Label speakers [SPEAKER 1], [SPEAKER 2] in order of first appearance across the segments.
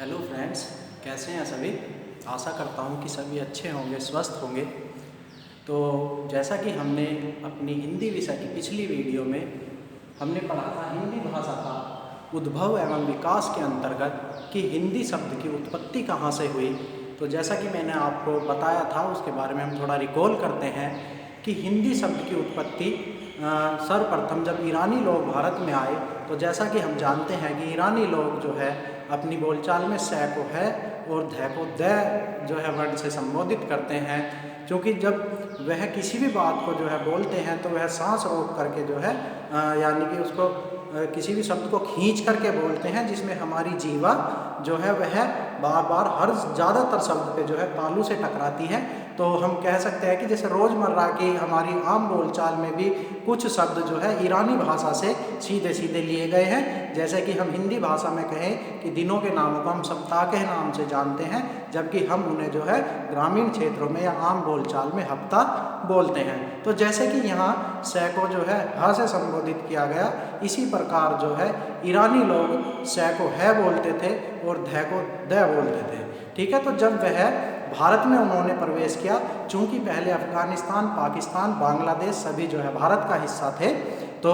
[SPEAKER 1] Hello friends, कैसे हैं सभी। आशा करता हूं कि सभी अच्छे होंगे, स्वस्थ होंगे। तो जैसा कि हमने अपनी हिंदी विषय की पिछली वीडियो में हमने पढ़ा था हिंदी भाषा का उद्भव एवं विकास के अंतर्गत कि हिंदी शब्द की उत्पत्ति कहाँ से हुई। तो जैसा कि मैंने आपको बताया था उसके बारे में हम थोड़ा रिकॉल करते हैं कि हिंदी शब्द की उत्पत्ति सर्वप्रथम जब ईरानी लोग भारत में आए, तो जैसा कि हम जानते हैं कि ईरानी लोग जो है अपनी बोलचाल में स को है और ध को द जो है वर्ड से संबोधित करते हैं, क्योंकि जब वह किसी भी बात को जो है बोलते हैं तो वह सांस रोक करके जो है यानी कि उसको किसी भी शब्द को खींच करके बोलते हैं, जिसमें हमारी जीवा जो है वह बार बार हर ज़्यादातर शब्द पे जो है तालू से टकराती है। तो हम कह सकते हैं कि जैसे रोज़मर्रा की हमारी आम बोलचाल में भी कुछ शब्द जो है ईरानी भाषा से सीधे सीधे लिए गए हैं। जैसे कि हम हिंदी भाषा में कहें कि दिनों के नामों को हम सप्ताह के नाम से जानते हैं, जबकि हम उन्हें जो है ग्रामीण क्षेत्रों में या आम बोलचाल में हफ्ता बोलते हैं। तो जैसे कि यहाँ स को जो है ह से संबोधित किया गया, इसी प्रकार जो है ईरानी लोग स को है बोलते थे और ध को द बोलते थे। ठीक है, तो जब वह भारत में उन्होंने प्रवेश किया, चूंकि पहले अफगानिस्तान, पाकिस्तान, बांग्लादेश सभी जो है भारत का हिस्सा थे, तो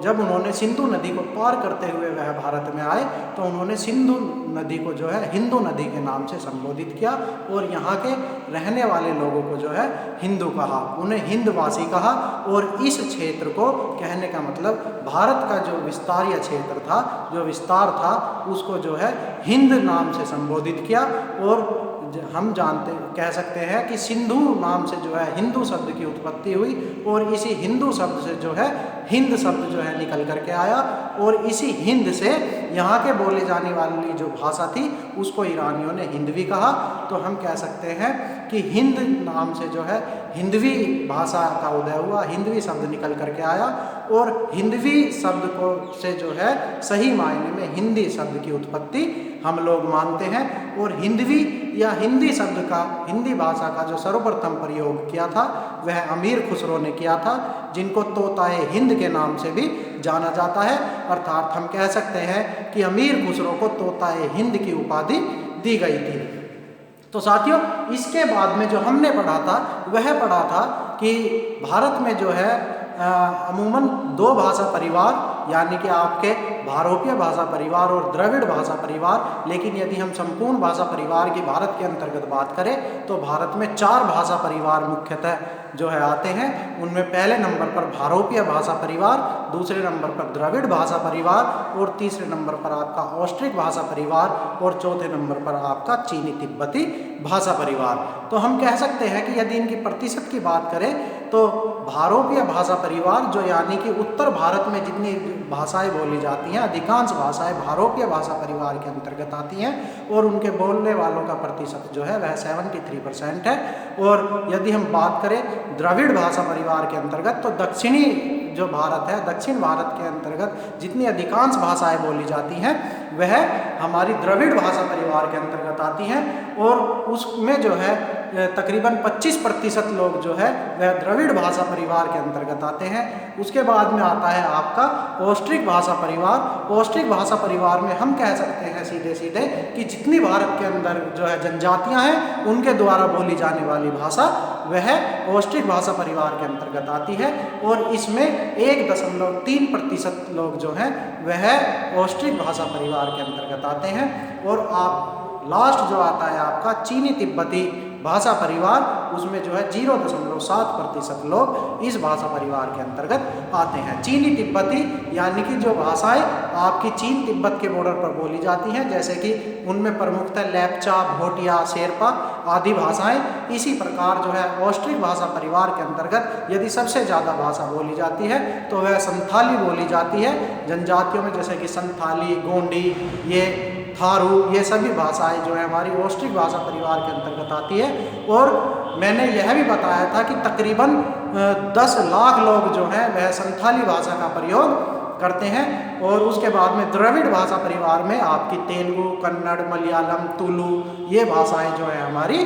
[SPEAKER 1] जब उन्होंने सिंधु नदी को पार करते हुए वह भारत में आए तो उन्होंने सिंधु नदी को जो है हिंदू नदी के नाम से संबोधित किया और यहाँ के रहने वाले लोगों को जो है हिंदू कहा, उन्हें हिंदवासी कहा। और इस क्षेत्र को कहने का मतलब भारत का जो विस्तारीय क्षेत्र था, जो विस्तार था, उसको जो है हिंद नाम से संबोधित किया। और हम कह सकते हैं कि सिंधु नाम से जो है हिंदू शब्द की उत्पत्ति हुई और इसी हिंदू शब्द से जो है हिंद शब्द जो है निकल करके आया और इसी हिंद से यहाँ के बोले जाने वाली जो भाषा थी उसको ईरानियों ने हिंदवी कहा। तो हम कह सकते हैं कि हिंद नाम से जो है हिंदवी भाषा का उदय हुआ, हिंदवी शब्द निकल करके आया और हिंदवी शब्द को से जो है सही मायने में हिंदी शब्द की उत्पत्ति हम लोग मानते हैं। और हिंदवी या हिंदी शब्द का, हिंदी भाषा का जो सर्वप्रथम प्रयोग किया था वह अमीर खुसरो ने किया था, जिनको तोताए हिंद के नाम से भी जाना जाता है। अर्थात हम कह सकते हैं कि अमीर खुसरो को तोताए हिंद की उपाधि दी गई थी। तो साथियों, इसके बाद में जो हमने पढ़ा था वह पढ़ा था कि भारत में जो है अमूमन दो भाषा परिवार यानी कि आपके भारोपीय भाषा परिवार और द्रविड़ भाषा परिवार, लेकिन यदि हम संपूर्ण भाषा परिवार की भारत के अंतर्गत बात करें तो भारत में 4 भाषा परिवार मुख्यतः जो है आते हैं। उनमें पहले नंबर पर भारोपीय भाषा परिवार, दूसरे नंबर पर द्रविड़ भाषा परिवार और तीसरे नंबर पर आपका ऑस्ट्रिक भाषा परिवार और चौथे नंबर पर आपका चीनी तिब्बती भाषा परिवार। तो हम कह सकते हैं कि यदि इनकी प्रतिशत की बात करें तो भारोपीय भाषा परिवार जो यानी कि उत्तर भारत में जितनी भाषाएं बोली जाती हैं, अधिकांश भाषाएं भारोपीय भाषा परिवार के अंतर्गत आती हैं और उनके बोलने वालों का प्रतिशत जो है वह 73% है। और यदि हम बात करें द्रविड़ भाषा परिवार के अंतर्गत तो दक्षिणी जो भारत है, दक्षिण भारत के अंतर्गत जितनी अधिकांश भाषाएं बोली जाती हैं वह हमारी द्रविड़ भाषा परिवार के अंतर्गत आती हैं और उसमें जो है तकरीबन 25% लोग जो है वह द्रविड़ भाषा परिवार के अंतर्गत आते हैं। उसके बाद में आता है आपका ऑस्ट्रिक भाषा परिवार। ऑस्ट्रिक भाषा परिवार में हम कह सकते हैं सीधे सीधे कि जितनी भारत के अंदर जो है जनजातियां हैं उनके द्वारा बोली जाने वाली भाषा वह ऑस्ट्रिक भाषा परिवार के अंतर्गत आती है और इसमें 1.3% लोग जो हैं वह ऑस्ट्रिक भाषा परिवार के अंतर्गत आते हैं। और आप लास्ट जो आता है आपका चीनी तिब्बती भाषा परिवार, उसमें जो है 0.7% लोग इस भाषा परिवार के अंतर्गत आते हैं। चीनी तिब्बती यानी कि जो भाषाएं आपकी चीन तिब्बत के बॉर्डर पर बोली जाती हैं, जैसे कि उनमें प्रमुखतः लेप्चा, भोटिया, शेरपा आदि भाषाएं। इसी प्रकार जो है ऑस्ट्रिक भाषा परिवार के अंतर्गत यदि सबसे ज़्यादा भाषा बोली जाती है तो वह संथाली बोली जाती है। जनजातियों में जैसे कि संथाली, गोंडी, ये थारू, ये सभी भाषाएं जो है हमारी ऑस्ट्रिक भाषा परिवार के अंतर्गत आती है। और मैंने यह भी बताया था कि तकरीबन 10 लाख लोग जो हैं वह संथाली भाषा का प्रयोग करते हैं। और उसके बाद में द्रविड़ भाषा परिवार में आपकी तेलुगु, कन्नड़, मलयालम, तुलु ये भाषाएं जो है हमारी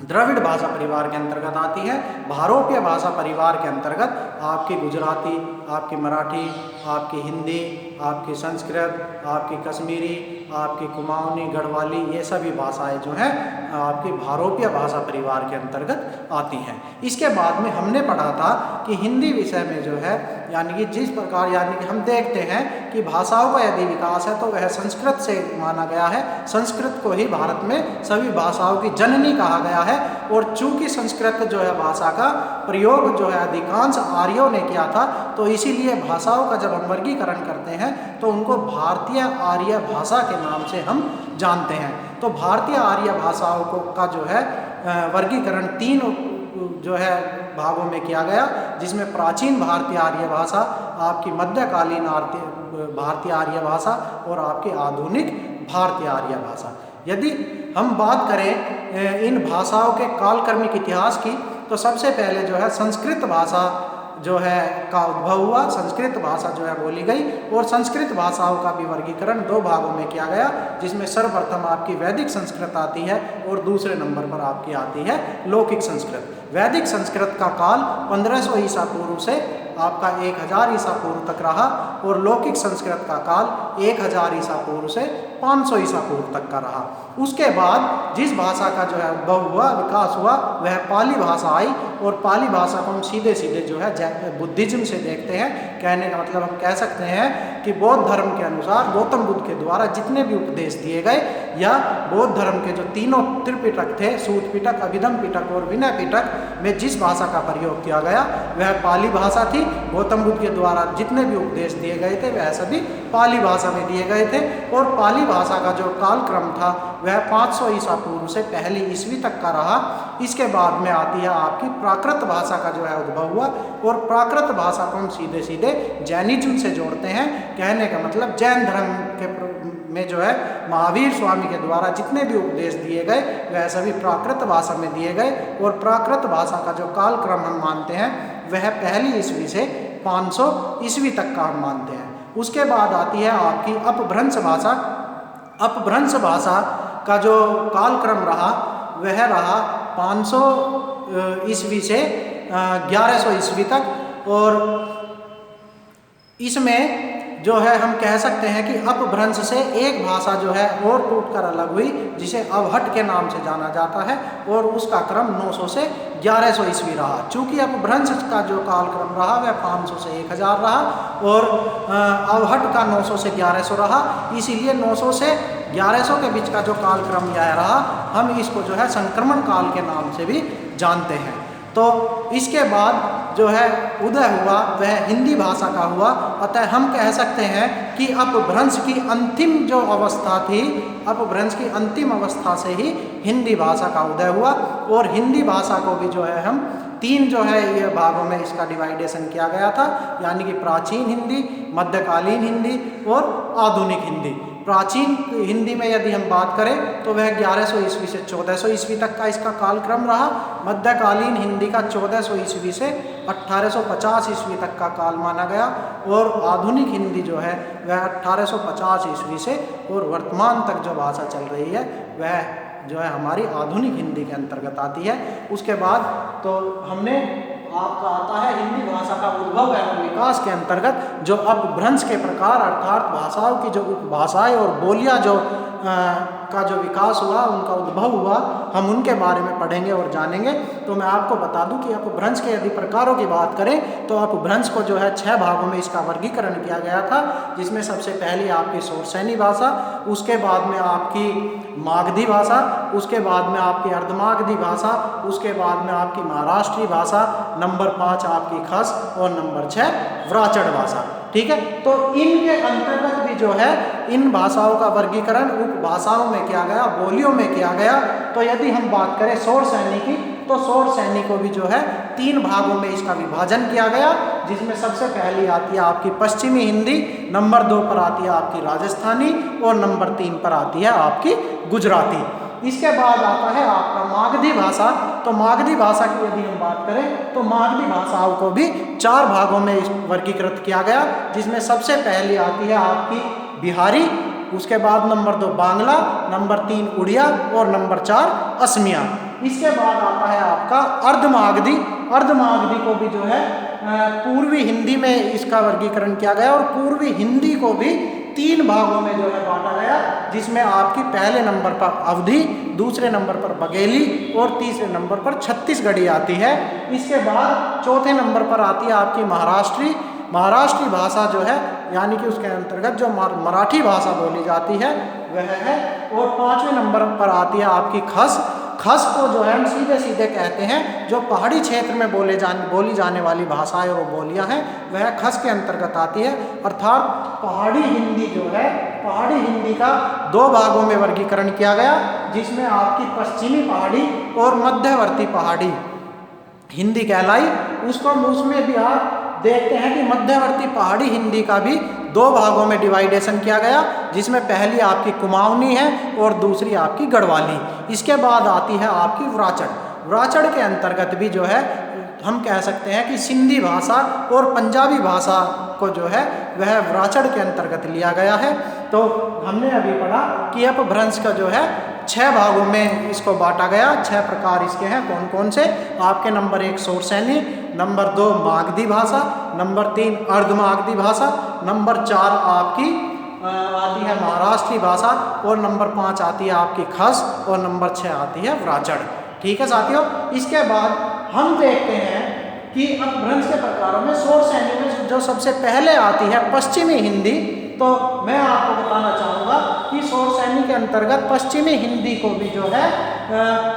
[SPEAKER 1] द्रविड़ भाषा परिवार के अंतर्गत आती है। भारोपीय भाषा परिवार के अंतर्गत आपकी गुजराती, आपकी मराठी, आपकी हिंदी, आपकी संस्कृत, आपकी कश्मीरी, आपकी कुमाऊनी, गढ़वाली, ये सभी भाषाएं जो हैं आपकी भारोपीय भाषा परिवार के अंतर्गत आती हैं। इसके बाद में हमने पढ़ा था कि हिंदी विषय में जो है यानी कि जिस प्रकार यानी कि हम देखते हैं कि भाषाओं का यदि विकास है तो वह संस्कृत से माना गया है। संस्कृत को ही भारत में सभी भाषाओं की जननी कहा गया है। और चूंकि संस्कृत जो है भाषा का प्रयोग जो है अधिकांश आर्यों ने किया था, तो इसीलिए भाषाओं का जब हम वर्गीकरण करते हैं तो उनको भारतीय आर्य भाषा के नाम से हम जानते हैं। तो भारतीय आर्य भाषाओं को का जो है वर्गीकरण 3 जो है भागों में किया गया, जिसमें प्राचीन भारतीय आर्य भाषा, आपकी मध्यकालीन भारतीय आर्य भाषा और आपकी आधुनिक भारतीय आर्य भाषा। यदि हम बात करें इन भाषाओं के कालक्रमिक इतिहास की, तो सबसे पहले जो है संस्कृत भाषा जो है का उद्भव हुआ। संस्कृत भाषा जो है बोली गई और संस्कृत भाषाओं का भी वर्गीकरण 2 भागों में किया गया, जिसमें सर्वप्रथम आपकी वैदिक संस्कृत आती है और दूसरे नंबर पर आपकी आती है लौकिक संस्कृत। वैदिक संस्कृत का काल 1500 ईसा पूर्व से आपका 1000 ईसा पूर्व तक रहा और लौकिक संस्कृत का काल 1000 ईसा पूर्व से 500 ईसा पूर्व तक का रहा। उसके बाद जिस भाषा का जो है उद्भव हुआ, विकास हुआ, वह पाली भाषा आई। और पाली भाषा को हम सीधे सीधे जो है बुद्धिज्म से देखते हैं। कहने का मतलब हम कह सकते हैं कि बौद्ध धर्म के अनुसार गौतम बुद्ध के द्वारा जितने भी उपदेश दिए गए या बौद्ध धर्म के जो 3 त्रिपिटक थे, सूत पिटक, अभिधम पिटक और विनय पिटक में जिस भाषा का प्रयोग किया गया वह पाली भाषा थी। गौतम बुद्ध के द्वारा जितने भी उपदेश दिए गए थे वह सभी पाली भाषा में दिए गए थे। और पाली भाषा का जो कालक्रम था वह 500 ईसा पूर्व से 1 ईस्वी तक का रहा। इसके बाद में आती है आपकी प्राकृत भाषा का जो है उद्भव हुआ। और प्राकृत भाषा को हम सीधे सीधे जैनिज्म से जोड़ते हैं। कहने का मतलब जैन धर्म के में जो है महावीर स्वामी के द्वारा जितने भी उपदेश दिए गए वह सभी प्राकृत भाषा में दिए गए। और प्राकृत भाषा का जो कालक्रम हम मानते हैं वह 1 ईस्वी से 500 ईस्वी तक का हम मानते हैं। उसके बाद आती है आपकी अपभ्रंश भाषा। अपभ्रंश भाषा का जो कालक्रम रहा वह रहा 500 ईस्वी से 1100 ईस्वी तक। और इसमें जो है हम कह सकते हैं कि अपभ्रंश से एक भाषा जो है और टूटकर अलग हुई, जिसे अवहट के नाम से जाना जाता है। और उसका क्रम 900 से 1100 ईस्वी रहा। चूँकि अपभ्रंश का जो कालक्रम रहा वह 500 से 1000 रहा और अवहट का 900 से 1100 रहा। इसीलिए 900 से 1100 के बीच का जो कालक्रम यह रहा, हम इसको जो है संक्रमण काल के नाम से भी जानते हैं। तो इसके बाद जो है उदय हुआ वह हिंदी भाषा का हुआ। अतः हम कह सकते हैं कि अपभ्रंश की अंतिम जो अवस्था थी, अपभ्रंश की अंतिम अवस्था से ही हिंदी भाषा का उदय हुआ। और हिंदी भाषा को भी जो है हम 3 जो है ये भागों में इसका डिवाइडेशन किया गया था, यानी कि प्राचीन हिंदी, मध्यकालीन हिंदी और आधुनिक हिंदी। प्राचीन हिंदी में यदि हम बात करें तो वह 1100 ईस्वी से 1400 ईस्वी तक का इसका कालक्रम रहा। मध्यकालीन हिंदी का 1400 ईस्वी से 1850 ईस्वी तक का काल माना गया। और आधुनिक हिंदी जो है वह 1850 ईस्वी से और वर्तमान तक जो भाषा चल रही है वह जो है हमारी आधुनिक हिंदी के अंतर्गत आती है। उसके बाद तो हमने आपका आता है हिंदी भाषा का उद्भव एवं विकास के अंतर्गत जो अपभ्रंश के प्रकार अर्थात भाषाओं की जो उपभाषाएं और बोलियां जो का जो विकास हुआ, उनका उद्भव हुआ, हम उनके बारे में पढ़ेंगे और जानेंगे। तो मैं आपको बता दूं कि अपभ्रंश के यदि प्रकारों की बात करें तो अपभ्रंश को जो है 6 भागों में इसका वर्गीकरण किया गया था, जिसमें सबसे पहली आपकी शोरसैनी भाषा, उसके बाद में आपकी मागधी भाषा, उसके बाद में आपकी अर्धमागधी भाषा, उसके बाद में आपकी महाराष्ट्री भाषा, नंबर 5 आपकी खस और नंबर 6 व्राचड़ भाषा। ठीक है, तो इनके अंतर्गत भी जो है इन भाषाओं का वर्गीकरण उपभाषाओं में किया गया, बोलियों में किया गया। तो यदि हम बात करें शोरसैनी की, तो शोरसैनी को भी जो है 3 भागों में इसका विभाजन किया गया, जिसमें सबसे पहली आती है आपकी पश्चिमी हिंदी, नंबर 2 पर आती है आपकी राजस्थानी और नंबर 3 पर आती है आपकी गुजराती। इसके बाद आता है आपका मागधी भाषा। तो मागधी भाषा की यदि हम बात करें तो मागधी भाषाओं को भी 4 भागों में वर्गीकृत किया गया, जिसमें सबसे पहली आती है आपकी बिहारी, उसके बाद नंबर 2 बांग्ला, नंबर 3 उड़िया और नंबर 4 असमिया। इसके बाद आता है आपका अर्धमागधी। अर्धमागधी को भी जो है पूर्वी हिंदी में इसका वर्गीकरण किया गया और पूर्वी हिंदी को भी 3 भागों में जो है बांटा गया, जिसमें आपकी पहले नंबर पर अवधी, दूसरे नंबर पर बघेली और तीसरे नंबर पर छत्तीसगढ़ी आती है। इसके बाद चौथे नंबर पर आती है आपकी महाराष्ट्री। महाराष्ट्री भाषा जो है यानी कि उसके अंतर्गत जो मराठी भाषा बोली जाती है वह है। और 5वें नंबर पर आती है आपकी खस। खस को जो है हम सीधे सीधे कहते हैं जो पहाड़ी क्षेत्र में बोली जाने वाली भाषाएं और बोलियां हैं वह खस के अंतर्गत आती है। अर्थात पहाड़ी हिंदी जो है, पहाड़ी हिंदी का 2 भागों में वर्गीकरण किया गया, जिसमें आपकी पश्चिमी पहाड़ी और मध्यवर्ती पहाड़ी हिंदी कहलाई। उसमें भी आप देखते हैं कि मध्यवर्ती पहाड़ी हिंदी का भी 2 भागों में डिवाइडेशन किया गया, जिसमें पहली आपकी कुमाऊनी है और दूसरी आपकी गढ़वाली। इसके बाद आती है आपकी व्राचड़। व्राचड़ के अंतर्गत भी जो है हम कह सकते हैं कि सिंधी भाषा और पंजाबी भाषा को जो है वह व्राचड़ के अंतर्गत लिया गया है। तो हमने अभी पढ़ा कि अपभ्रंश का जो है 6 भागों में इसको बांटा गया। 6 प्रकार इसके हैं। कौन कौन से? आपके नंबर 1 शोरसैनी, नंबर 2 मागधी भाषा, नंबर 3 अर्धमागधी भाषा, नंबर 4 आपकी आती है महाराष्ट्री भाषा और नंबर 5 आती है आपकी खस और नंबर 6 आती है व्राचड़। ठीक है साथियों। इसके बाद हम देखते हैं कि अपभ्रंश के प्रकारों में शोरसैनी में जो सबसे पहले आती है पश्चिमी हिंदी, तो मैं आपको बताना चाहूँगा कि शोरसैनी के अंतर्गत पश्चिमी हिंदी को भी जो है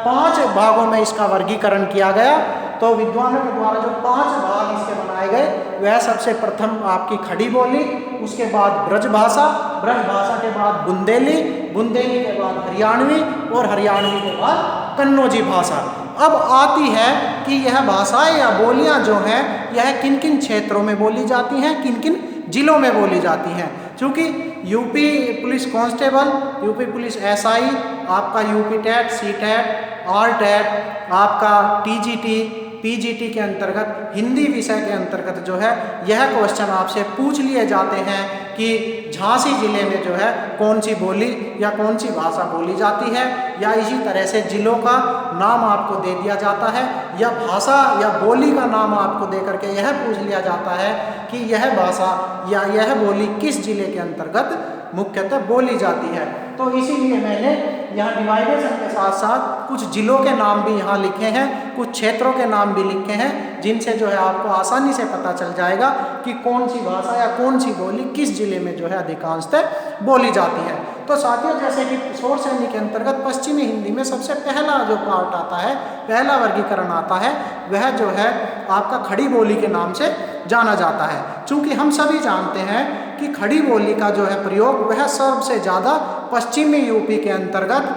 [SPEAKER 1] 5 भागों में इसका वर्गीकरण किया गया। तो विद्वानों के द्वारा जो 5 भाग इसके बनाए गए वह सबसे प्रथम आपकी खड़ी बोली, उसके बाद ब्रज भाषा, ब्रज भाषा के बाद बुंदेली, बुंदेली के बाद हरियाणवी और हरियाणवी के बाद कन्नौजी भाषा। अब आती है कि यह भाषाएं या बोलियां जो हैं यह किन किन क्षेत्रों में बोली जाती हैं, किन किन जिलों में बोली जाती हैं। क्योंकि UP police constable, UP police SI, आपका UP TET, C TET, R TET, आपका टीजीटी, पीजीटी के अंतर्गत हिंदी विषय के अंतर्गत जो है यह क्वेश्चन आपसे पूछ लिए जाते हैं कि झांसी जिले में जो है कौन सी बोली या कौन सी भाषा बोली जाती है, या इसी तरह से जिलों का नाम आपको दे दिया जाता है या भाषा या बोली का नाम आपको दे करके यह पूछ लिया जाता है कि यह भाषा या यह बोली किस जिले के अंतर्गत मुख्यतः बोली जाती है। तो इसीलिए मैंने यहाँ डिवाइडेशन के साथ साथ कुछ जिलों के नाम भी यहाँ लिखे हैं, कुछ क्षेत्रों के नाम भी लिखे हैं, जिनसे जो है आपको आसानी से पता चल जाएगा कि कौन सी भाषा या कौन सी बोली किस जिले में जो है अधिकांशतः बोली जाती है। तो साथियों, जैसे कि शोरसैनी के अंतर्गत पश्चिमी हिंदी में सबसे पहला जो पार्ट आता है, पहला वर्गीकरण आता है, वह जो है आपका खड़ी बोली के नाम से जाना जाता है। चूँकि हम सभी जानते हैं कि खड़ी बोली का जो है प्रयोग वह सबसे ज़्यादा पश्चिमी यूपी के अंतर्गत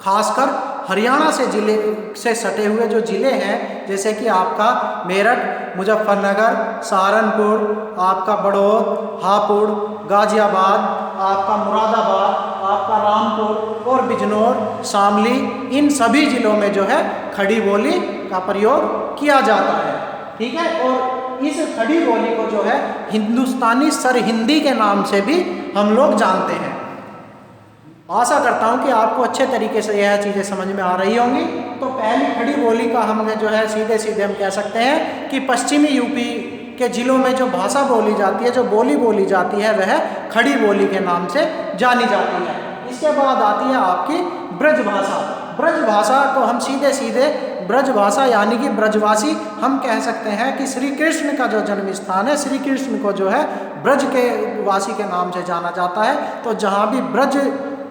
[SPEAKER 1] खासकर हरियाणा से जिले से सटे हुए जो ज़िले हैं, जैसे कि आपका मेरठ, मुजफ्फरनगर, सहारनपुर, आपका बड़ौद, हापुड़, गाजियाबाद, आपका मुरादाबाद, आपका रामपुर और बिजनौर, शामली, इन सभी ज़िलों में जो है खड़ी बोली का प्रयोग किया जाता है। ठीक है। और इस खड़ी बोली को जो है हिंदुस्तानी सरहिंदी के नाम से भी हम लोग जानते हैं। आशा करता हूं कि आपको अच्छे तरीके से यह चीज़ें समझ में आ रही होंगी। तो पहली खड़ी बोली का हमने जो है सीधे सीधे हम कह सकते हैं कि पश्चिमी यूपी के जिलों में जो भाषा बोली जाती है, जो बोली बोली जाती है, वह खड़ी बोली के नाम से जानी जाती है। इसके बाद आती है आपकी ब्रज भाषा। ब्रज भाषा को हम सीधे सीधे ब्रज भाषा यानी कि ब्रजवासी हम कह सकते हैं कि श्री कृष्ण का जो जन्म स्थान है, श्री कृष्ण को जो है ब्रज के वासी के नाम से जाना जाता है। तो जहाँ भी ब्रज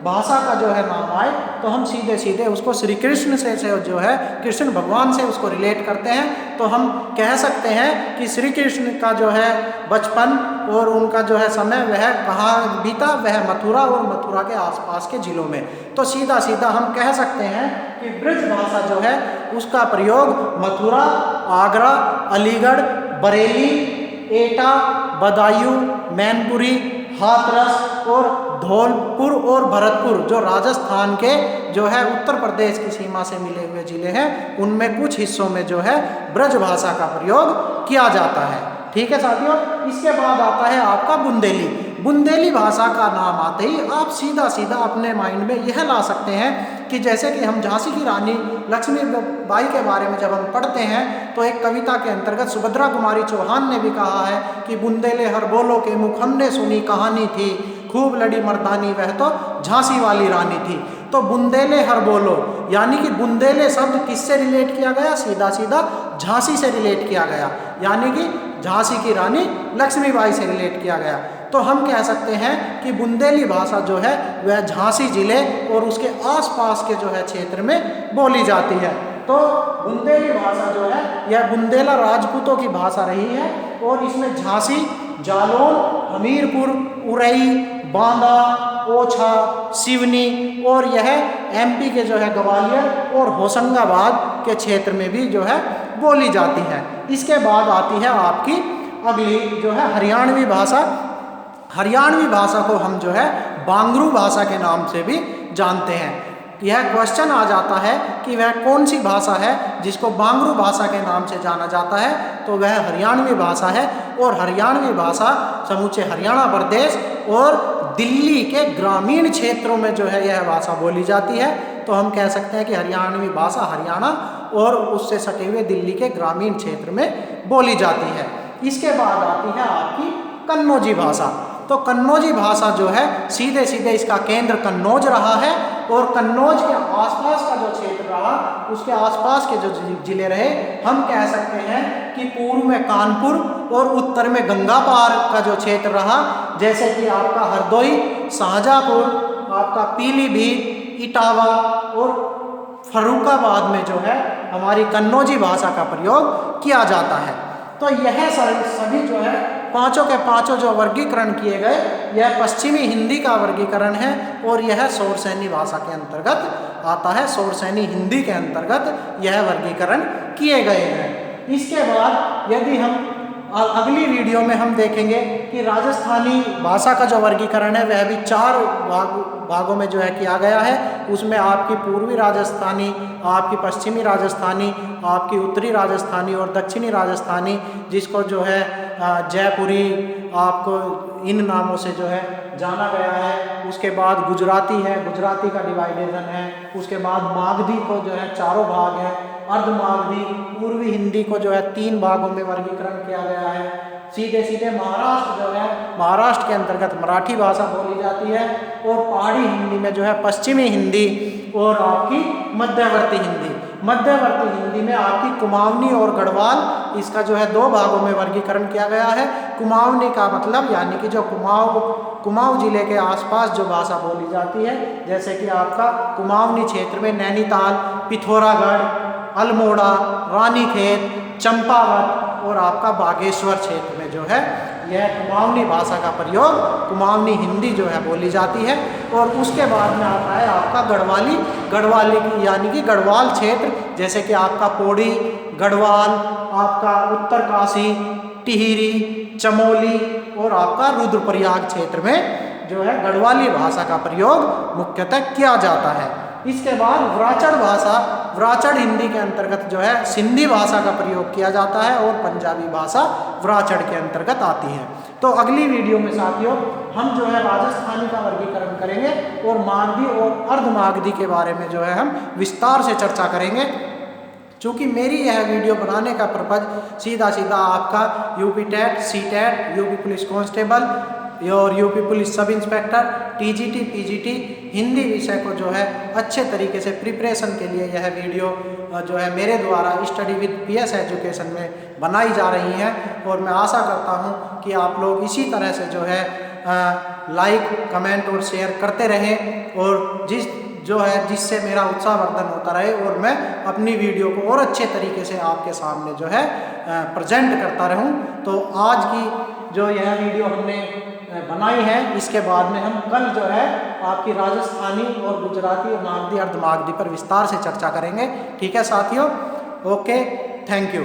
[SPEAKER 1] भाषा का जो है नाम आए तो हम सीधे सीधे उसको श्री कृष्ण से जो है कृष्ण भगवान से उसको रिलेट करते हैं। तो हम कह सकते हैं कि श्री कृष्ण का जो है बचपन और उनका जो है समय वह कहाँ बीता, वह मथुरा और मथुरा के आसपास के जिलों में। तो सीधा सीधा हम कह सकते हैं कि ब्रज भाषा जो है उसका प्रयोग मथुरा, आगरा, अलीगढ़, बरेली, एटा, बदायूं, मैनपुरी, हाथरस और धौलपुर और भरतपुर जो राजस्थान के जो है उत्तर प्रदेश की सीमा से मिले हुए जिले हैं, उनमें कुछ हिस्सों में जो है ब्रज भाषा का प्रयोग किया जाता है। ठीक है साथियों। इसके बाद आता है आपका बुंदेली। बुंदेली भाषा का नाम आते ही आप सीधा सीधा अपने माइंड में यह ला सकते हैं कि जैसे कि हम झांसी की रानी लक्ष्मीबाई के बारे में जब हम पढ़ते हैं तो एक कविता के अंतर्गत सुभद्रा कुमारी चौहान ने भी कहा है कि बुंदेले हर बोलो के मुख हमने सुनी कहानी थी, खूब लड़ी मर्दानी वह तो झांसी वाली रानी थी। तो बुंदेले हर बोलो यानी कि बुंदेले शब्द किससे रिलेट किया गया, सीधा सीधा झांसी से रिलेट किया गया, यानी कि झांसी की रानी लक्ष्मीबाई से रिलेट किया गया। तो हम कह सकते हैं कि बुंदेली भाषा जो है वह झांसी जिले और उसके आसपास के जो है क्षेत्र में बोली जाती है। तो बुंदेली भाषा जो है यह बुंदेला राजपूतों की भाषा रही है और इसमें झांसी, जालौन, हमीरपुर, उरई, बांदा, ओछा, सिवनी और यह एमपी के जो है ग्वालियर और होशंगाबाद के क्षेत्र में भी जो है बोली जाती है। इसके बाद आती है आपकी अगली जो है हरियाणवी भाषा। हरियाणवी भाषा को हम जो है बांगरू भाषा के नाम से भी जानते हैं। यह क्वेश्चन आ जाता है कि वह कौन सी भाषा है जिसको बांगरू भाषा के नाम से जाना जाता है, तो वह हरियाणवी भाषा है। और हरियाणवी भाषा समूचे हरियाणा प्रदेश और दिल्ली के ग्रामीण क्षेत्रों में जो है यह भाषा बोली जाती है। तो हम कह सकते हैं कि हरियाणवी भाषा हरियाणा और उससे सटे हुए दिल्ली के ग्रामीण क्षेत्र में बोली जाती है। इसके बाद आती है आपकी कन्नौजी भाषा। तो कन्नौजी भाषा जो है सीधे सीधे इसका केंद्र कन्नौज रहा है और कन्नौज के आसपास का जो क्षेत्र रहा उसके आसपास के जो जिले रहे, हम कह सकते हैं कि पूर्व में कानपुर और उत्तर में गंगापार का जो क्षेत्र रहा, जैसे कि आपका हरदोई, शाहजहाँपुर, आपका पीलीभीत, इटावा और फर्रुखाबाद में जो है हमारी कन्नौजी भाषा का प्रयोग किया जाता है। तो यह सभी जो है पांचों के पांचों जो वर्गीकरण किए गए यह पश्चिमी हिंदी का वर्गीकरण है और यह शौरसेनी भाषा के अंतर्गत आता है। शौरसेनी हिंदी के अंतर्गत यह वर्गीकरण किए गए हैं। इसके बाद यदि हम अगली वीडियो में हम देखेंगे कि राजस्थानी भाषा का जो वर्गीकरण है वह भी 4 भागों में जो है किया गया है। उसमें आपकी पूर्वी राजस्थानी, आपकी पश्चिमी राजस्थानी, आपकी उत्तरी राजस्थानी और दक्षिणी राजस्थानी, जिसको जो है जयपुरी आपको इन नामों से जो है जाना गया है। उसके बाद गुजराती है, गुजराती का डिवाइडेशन है। उसके बाद मागधी को जो है 4 भाग है। अर्ध मागधी पूर्वी हिंदी को जो है 3 भागों में वर्गीकरण किया गया है। सीधे सीधे महाराष्ट्र जो है, महाराष्ट्र के अंतर्गत मराठी भाषा बोली जाती है और पहाड़ी हिंदी में जो है पश्चिमी हिंदी और आपकी मध्यवर्ती हिंदी। मध्यवर्ती हिंदी में आपकी कुमाऊनी और गढ़वाल, इसका जो है 2 भागों में वर्गीकरण किया गया है। कुमाऊनी का मतलब यानी कि जो कुमाऊं जिले के आसपास जो भाषा बोली जाती है, जैसे कि आपका कुमाऊनी क्षेत्र में नैनीताल, पिथौरागढ़, अल्मोड़ा, रानीखेत, चंपावत और आपका बागेश्वर क्षेत्र में जो है यह कुमाऊनी भाषा का प्रयोग, कुमाऊनी हिंदी जो है बोली जाती है। और उसके बाद में आता है आपका गढ़वाली। गढ़वाली की यानी कि गढ़वाल क्षेत्र, जैसे कि आपका पौड़ी, गढ़वाल, आपका उत्तरकाशी, टिहरी, चमोली और आपका रुद्रप्रयाग क्षेत्र में जो है गढ़वाली भाषा का प्रयोग मुख्यतः किया जाता है। इसके बाद व्राचड़ भाषा, व्राचड़ हिंदी के अंतर्गत जो है सिंधी भाषा का प्रयोग किया जाता है और पंजाबी भाषा व्राचड़ के अंतर्गत आती है। तो अगली वीडियो में साथियों हम जो है राजस्थानी का वर्गीकरण करेंगे और मागधी और अर्ध मागधी के बारे में जो है हम विस्तार से चर्चा करेंगे। चूँकि मेरी यह वीडियो बनाने का पर्पज सीधा सीधा आपका UP TET, C TET, UP police constable और UP police sub inspector, TGT, PGT Hindi विषय को जो है अच्छे तरीके से प्रिपरेशन के लिए यह वीडियो जो है मेरे द्वारा स्टडी विद पीएस एजुकेशन में बनाई जा रही है। और मैं आशा करता हूं कि आप लोग इसी तरह से जो है लाइक, कमेंट और शेयर करते रहें और जिससे मेरा उत्साहवर्धन होता रहे और मैं अपनी वीडियो को और अच्छे तरीके से आपके सामने जो है प्रेजेंट करता रहूं। तो आज की जो यह वीडियो हमने बनाई है, इसके बाद में हम कल जो है आपकी राजस्थानी और गुजराती और मागधी, अर्ध मागधी पर विस्तार से चर्चा करेंगे। ठीक है साथियों, ओके, थैंक यू।